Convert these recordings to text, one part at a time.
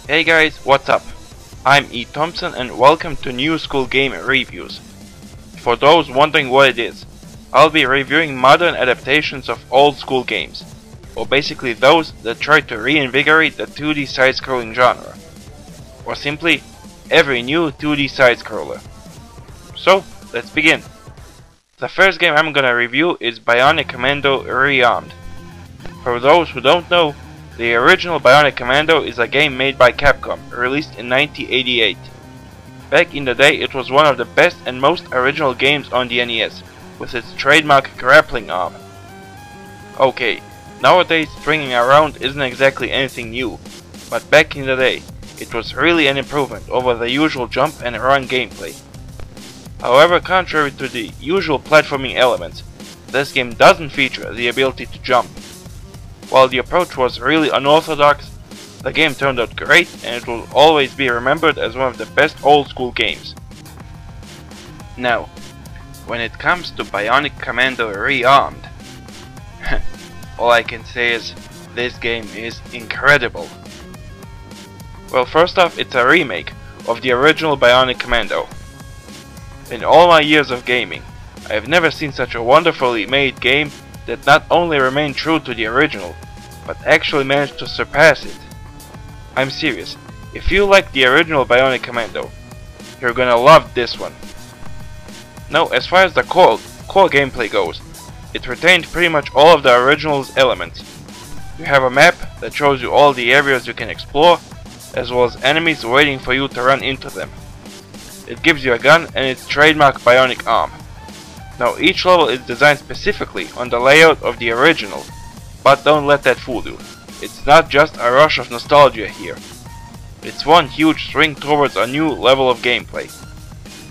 Hey guys, what's up? I'm E. Thompson and welcome to New School Game Reviews. For those wondering what it is, I'll be reviewing modern adaptations of old school games, or basically those that try to reinvigorate the 2D side-scrolling genre, or simply every new 2D side-scroller. So, let's begin. The first game I'm gonna review is Bionic Commando Rearmed. For those who don't know, the original Bionic Commando is a game made by Capcom, released in 1988. Back in the day it was one of the best and most original games on the NES, with its trademark grappling arm. Okay, nowadays swinging around isn't exactly anything new, but back in the day it was really an improvement over the usual jump and run gameplay. However, contrary to the usual platforming elements, this game doesn't feature the ability to jump. While the approach was really unorthodox, the game turned out great and it will always be remembered as one of the best old school games. Now, when it comes to Bionic Commando Rearmed, all I can say is this game is incredible. Well, first off, it's a remake of the original Bionic Commando. In all my years of gaming, I have never seen such a wonderfully made game that not only remained true to the original, but actually managed to surpass it. I'm serious, if you like the original Bionic Commando, you're gonna love this one. Now, as far as the core gameplay goes, it retained pretty much all of the original's elements. You have a map that shows you all the areas you can explore, as well as enemies waiting for you to run into them. It gives you a gun and its trademark bionic arm. Now each level is designed specifically on the layout of the original, but don't let that fool you. It's not just a rush of nostalgia here. It's one huge swing towards a new level of gameplay.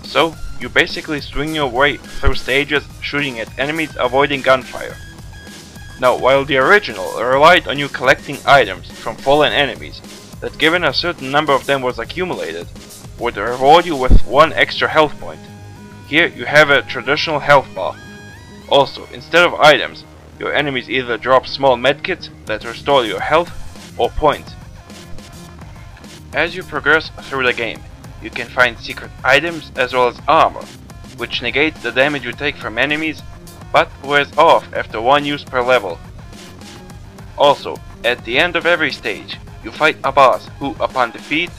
So, you basically swing your way through stages, shooting at enemies, avoiding gunfire. Now, while the original relied on you collecting items from fallen enemies, that given a certain number of them was accumulated, would reward you with one extra health point. Here you have a traditional health bar. Also, instead of items, your enemies either drop small medkits that restore your health, or points. As you progress through the game, you can find secret items as well as armor, which negates the damage you take from enemies, but wears off after one use per level. Also, at the end of every stage, you fight a boss who, upon defeat,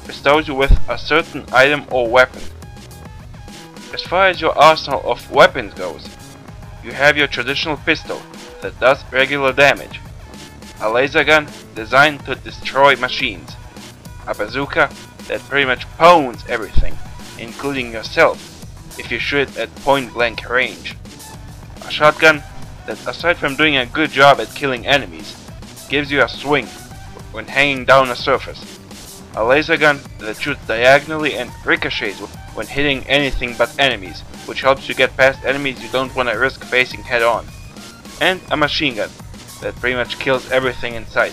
bestows you with a certain item or weapon. As far as your arsenal of weapons goes, you have your traditional pistol that does regular damage, a laser gun designed to destroy machines, a bazooka that pretty much pwns everything, including yourself, if you shoot at point blank range, a shotgun that, aside from doing a good job at killing enemies, gives you a swing when hanging down a surface, a laser gun that shoots diagonally and ricochets when hitting anything but enemies, which helps you get past enemies you don't want to risk facing head on, and a machine gun that pretty much kills everything in sight,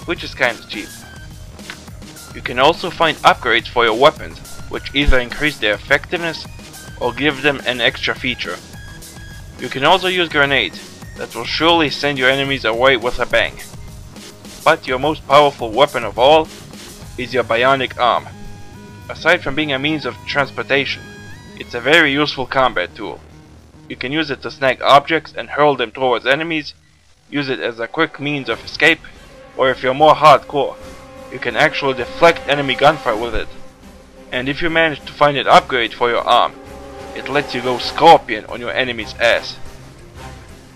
which is kinda cheap. You can also find upgrades for your weapons, which either increase their effectiveness or give them an extra feature. You can also use grenades that will surely send your enemies away with a bang. But your most powerful weapon of all is your bionic arm. Aside from being a means of transportation, it's a very useful combat tool. You can use it to snag objects and hurl them towards enemies, use it as a quick means of escape, or if you're more hardcore, you can actually deflect enemy gunfire with it. And if you manage to find an upgrade for your arm, it lets you go scorpion on your enemy's ass.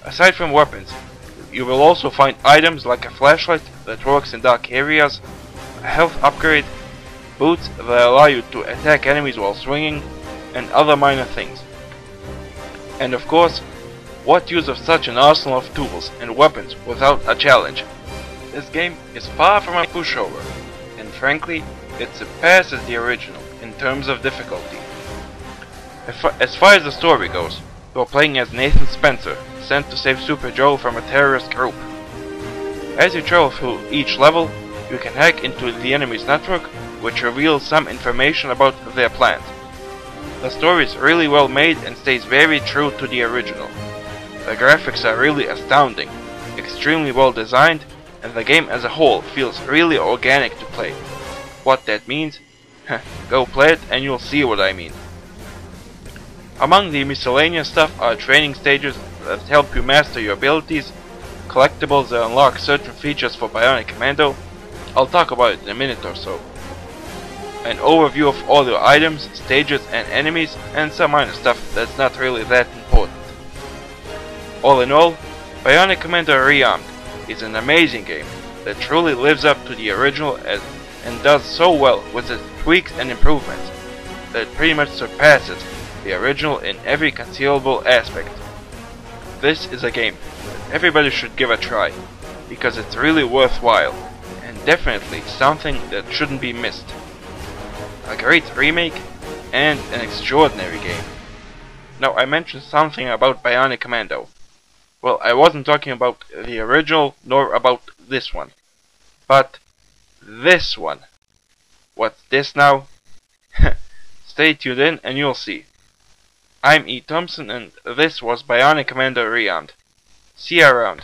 Aside from weapons, you will also find items like a flashlight that works in dark areas, a health upgrade, boots that allow you to attack enemies while swinging, and other minor things. And of course, what use of such an arsenal of tools and weapons without a challenge? This game is far from a pushover, and frankly, it surpasses the original in terms of difficulty. As far as the story goes, you are playing as Nathan Spencer, sent to save Super Joe from a terrorist group. As you travel through each level, you can hack into the enemy's network, which reveals some information about their plans. The story is really well made and stays very true to the original. The graphics are really astounding, extremely well designed, and the game as a whole feels really organic to play. What that means? Go play it and you'll see what I mean. Among the miscellaneous stuff are training stages that help you master your abilities, collectibles that unlock certain features for Bionic Commando. I'll talk about it in a minute or so. An overview of all your items, stages and enemies, and some minor stuff that's not really that important. All in all, Bionic Commando Rearmed is an amazing game that truly lives up to the original and does so well with its tweaks and improvements that it pretty much surpasses the original in every conceivable aspect. This is a game that everybody should give a try, because it's really worthwhile, and definitely something that shouldn't be missed. A great remake, and an extraordinary game. Now, I mentioned something about Bionic Commando. Well, I wasn't talking about the original, nor about this one. But this one. What's this now? Stay tuned in and you'll see. I'm E. Thompson and this was Bionic Commando Rearmed. See you around.